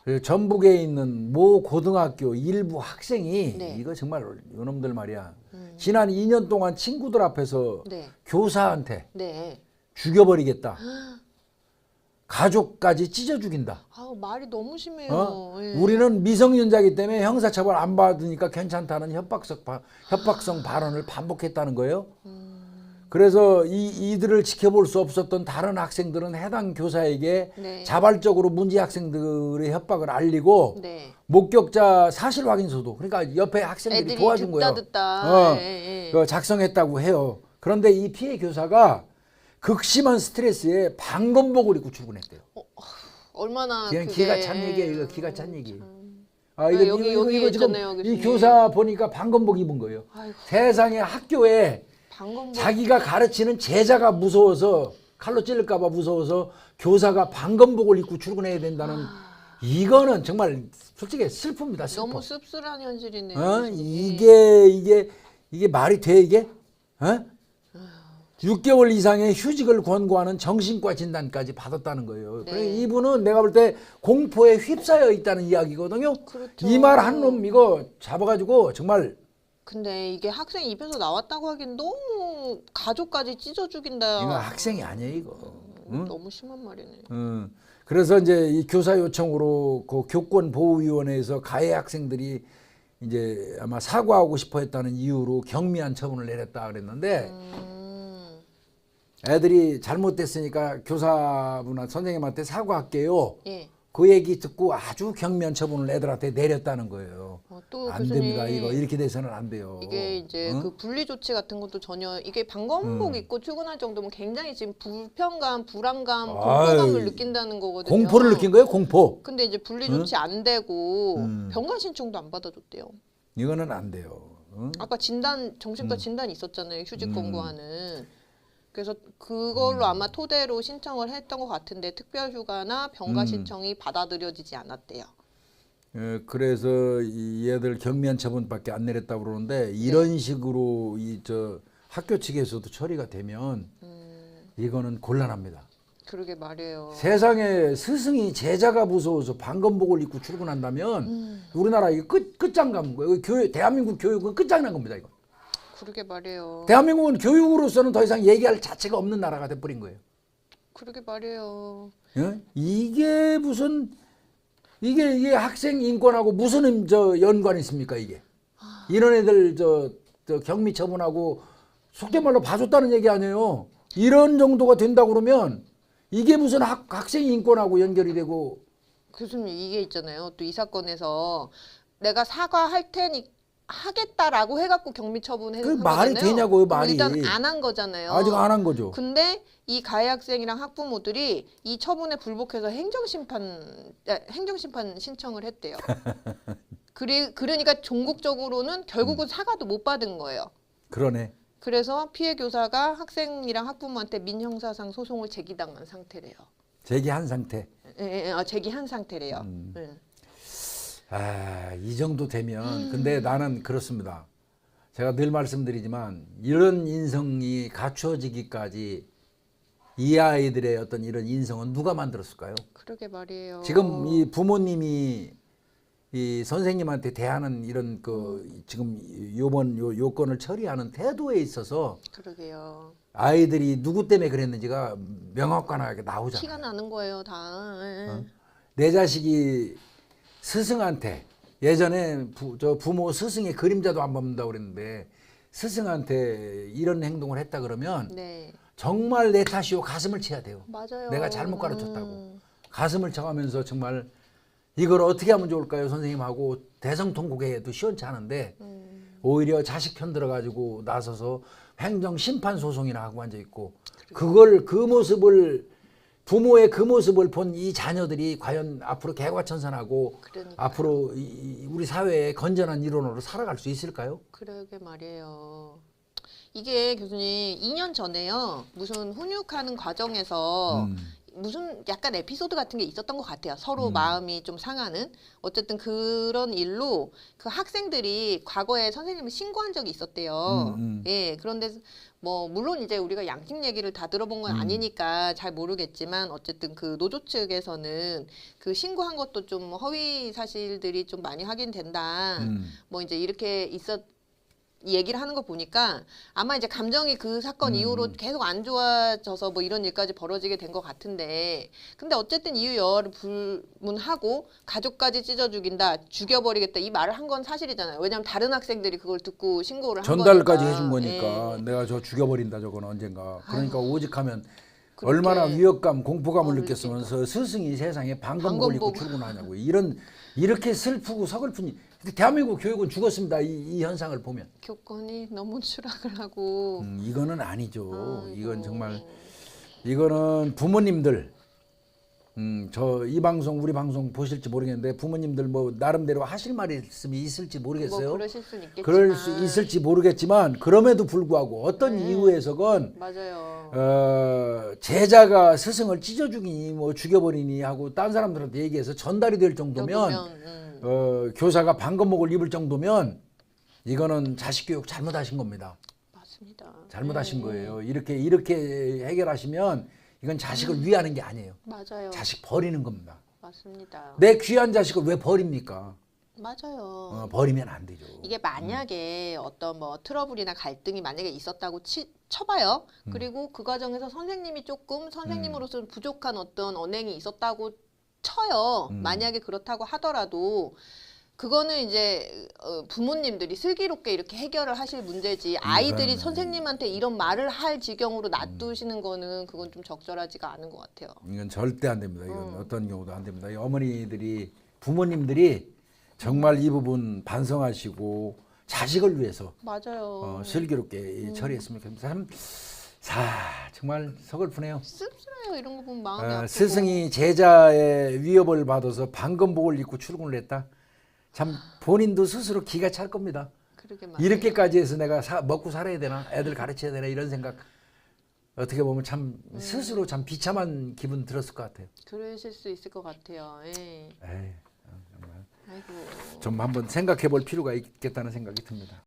그리고 전북에 있는 모 고등학교 일부 학생이 네. 이거 정말 요놈들 말이야. 지난 2년 동안 친구들 앞에서 네. 교사한테 네. 죽여버리겠다. 가족까지 찢어 죽인다. 아우 말이 너무 심해요. 예. 우리는 미성년자이기 때문에 형사처벌 안 받으니까 괜찮다는 협박성 발언을 반복했다는 거예요. 그래서 이들을 지켜볼 수 없었던 다른 학생들은 해당 교사에게 네. 자발적으로 문제 학생들의 협박을 알리고 네. 목격자 사실 확인서도 그러니까 옆에 학생들이 애들이 도와준 거예요. 듣다. 예, 예. 그거 작성했다고 해요. 그런데 이 피해 교사가 극심한 스트레스에 방검복을 입고 출근했대요. 얼마나 그냥 그게 기가 찬 얘기예요. 이거 기가 찬 얘기. 아, 네, 여기 이거 지금 있잖아요, 이 교수님. 교사 보니까 방검복 입은 거예요. 아이고. 세상에 학교에 방검복. 자기가 가르치는 제자가 무서워서 칼로 찔릴까봐 무서워서 교사가 방검복을 입고 출근해야 된다는 이거는 정말 솔직히 슬픕니다. 슬퍼. 너무 씁쓸한 현실이네요. 이게 말이 돼 이게? 6개월 이상의 휴직을 권고하는 정신과 진단까지 받았다는 거예요. 네. 그래 이분은 내가 볼 때 공포에 휩싸여 있다는 이야기거든요. 그렇죠. 이 말 한 놈 이거 잡아가지고 정말 근데 이게 학생 입에서 나왔다고 하긴 너무 가족까지 찢어 죽인다. 이거 학생이 아니에요 이거. 응? 너무 심한 말이네. 그래서 이제 이 교사 요청으로 그 교권보호위원회에서 가해 학생들이 이제 아마 사과하고 싶어했다는 이유로 경미한 처분을 내렸다 그랬는데 애들이 잘못됐으니까 교사분한 선생님한테 사과할게요. 예. 그 얘기 듣고 아주 경미한 처분을 애들한테 내렸다는 거예요. 또 안 교수님, 됩니다. 이거 이렇게 돼서는 안 돼요. 이게 이제 응? 그 분리 조치 같은 것도 전혀 이게 방검복 입고 출근할 정도면 굉장히 지금 불편감, 불안감, 공포감을 아이, 느낀다는 거거든요. 공포를 느낀 거예요. 공포. 근데 이제 분리 조치 안 되고 음. 병가 신청도 안 받아줬대요. 이거는 안 돼요. 응? 아까 정신과 진단이 있었잖아요. 휴직 권고하는. 그래서 그걸로 아마 토대로 신청을 했던 것 같은데 특별휴가나 병가 신청이 받아들여지지 않았대요. 그래서 이 얘들 경미한 처분밖에 안 내렸다고 그러는데 이런 식으로 학교 측에서도 처리가 되면 이거는 곤란합니다. 그러게 말이에요. 세상에 스승이 제자가 무서워서 방검복을 입고 출근한다면 우리나라 이거 끝장난 거예요. 대한민국 교육은 끝장난 겁니다. 이거. 그러게 말이에요. 대한민국은 교육으로서는 더 이상 얘기할 자체가 없는 나라가 돼버린 거예요. 그러게 말이에요. 예? 이게 무슨 이게 학생 인권하고 무슨 연관이 있습니까 이게? 이런 애들 저 경미 처분하고 속된 말로 봐줬다는 얘기 아니에요. 이런 정도가 된다 그러면 이게 무슨 학생 인권하고 연결이 되고 교수님 이게 있잖아요. 또 이 사건에서 내가 사과할 테니 하겠다라고 해갖고 경미 처분해서 그 말이 되냐고요, 말이. 일단 안 한 거잖아요. 아직 안 한 거죠. 근데 이 가해 학생이랑 학부모들이 이 처분에 불복해서 행정심판 신청을 했대요. 그러니까 종국적으로는 결국은 사과도 못 받은 거예요. 그러네. 그래서 피해 교사가 학생이랑 학부모한테 민형사상 소송을 제기당한 상태래요. 제기한 상태. 제기한 상태래요. 이 정도 되면 근데 나는 그렇습니다. 제가 늘 말씀드리지만 이런 인성이 갖추어지기까지 이 아이들의 어떤 이런 인성은 누가 만들었을까요? 그러게 말이에요. 지금 이 부모님이 이 선생님한테 대하는 이런 지금 요번 요건을 처리하는 태도에 있어서 그러게요. 아이들이 누구 때문에 그랬는지가 명확하게 나오잖아요. 티가 나는 거예요, 다. 내 자식이 스승한테 예전에 부모 스승의 그림자도 안 밟는다고 그랬는데 스승한테 이런 행동을 했다 그러면 네. 정말 내 탓이요 가슴을 쳐야 돼요. 맞아요. 내가 잘못 가르쳤다고 가슴을 쳐가면서 정말 이걸 어떻게 하면 좋을까요 선생님하고 대성통곡해도 시원찮은데 오히려 자식 편 들어가지고 나서서 행정심판소송이나 하고 앉아있고 그걸 그 모습을 부모의 그 모습을 본 이 자녀들이 과연 앞으로 개과천선하고 그러니까요. 앞으로 우리 사회의 건전한 일원으로 살아갈 수 있을까요? 그러게 말이에요. 이게 교수님 2년 전에요. 무슨 훈육하는 과정에서 무슨 약간 에피소드 같은 게 있었던 것 같아요. 서로 마음이 좀 상하는. 어쨌든 그런 일로 그 학생들이 과거에 선생님을 신고한 적이 있었대요. 예, 그런데 뭐 물론 이제 우리가 양측 얘기를 다 들어본 건 아니니까 잘 모르겠지만 어쨌든 그 노조 측에서는 그 신고한 것도 좀 허위 사실들이 좀 많이 확인된다. 뭐 이제 이렇게 얘기를 하는 거 보니까 아마 이제 감정이 그 사건 이후로 계속 안 좋아져서 뭐 이런 일까지 벌어지게 된 것 같은데, 근데 어쨌든 이유 여하를 불문하고 가족까지 찢어 죽여버리겠다 이 말을 한 건 사실이잖아요. 왜냐하면 다른 학생들이 그걸 듣고 신고를 한 전달까지 거니까. 해준 거니까 예. 내가 저 죽여버린다 저거는 언젠가. 그러니까 오직하면 그렇게 얼마나 위협감, 공포감을 어, 느꼈으면서 스승이 세상에 방검복을 방검복. 입고 출근하냐고. 이렇게 슬프고 서글픈 대한민국 교육은 죽었습니다. 이 현상을 보면. 교권이 너무 추락을 하고 이거는 아니죠. 아이고. 이건 정말 이거는 부모님들 이 방송 우리 방송 보실지 모르겠는데 부모님들 뭐 나름대로 하실 말씀이 있을지 모르겠어요. 뭐 그러실 수는 있겠지만 그럴 수 있을지 모르겠지만 그럼에도 불구하고 어떤 이유에서건 맞아요. 제자가 스승을 찢어 죽이니 뭐 죽여버리니 하고 딴 사람들한테 얘기해서 전달이 될 정도면 교사가 방검목을 입을 정도면 이거는 자식 교육 잘못하신 겁니다. 맞습니다. 잘못하신 거예요. 이렇게 해결하시면 이건 자식을 위하는 게 아니에요. 맞아요. 자식 버리는 겁니다. 맞습니다. 내 귀한 자식을 왜 버립니까? 맞아요. 버리면 안 되죠. 이게 만약에 어떤 뭐 트러블이나 갈등이 만약에 있었다고 쳐봐요. 그리고 그 과정에서 선생님이 조금 선생님으로서는 부족한 어떤 언행이 있었다고 쳐요. 만약에 그렇다고 하더라도 그거는 이제 부모님들이 슬기롭게 이렇게 해결을 하실 문제지 아이들이 선생님한테 이런 말을 할 지경으로 놔두시는 거는 그건 좀 적절하지가 않은 것 같아요. 이건 절대 안 됩니다. 이건 어떤 경우도 안 됩니다. 이 어머니들이 부모님들이 정말 이 부분 반성하시고 자식을 위해서 맞아요. 슬기롭게 처리했으면 좋겠습니다. 정말 서글프네요. 씁쓸해요. 이런 거 보면 마음이 아프고. 스승이 제자의 위협을 받아서 방검복을 입고 출근을 했다. 참 본인도 스스로 기가 찰 겁니다. 그러게 말이에요. 이렇게까지 해서 내가 먹고 살아야 되나? 애들 가르쳐야 되나? 이런 생각 어떻게 보면 참 스스로 참 비참한 기분 들었을 것 같아요. 그러실 수 있을 것 같아요. 예. 에이, 정말 아이고. 좀 한번 생각해 볼 필요가 있겠다는 생각이 듭니다.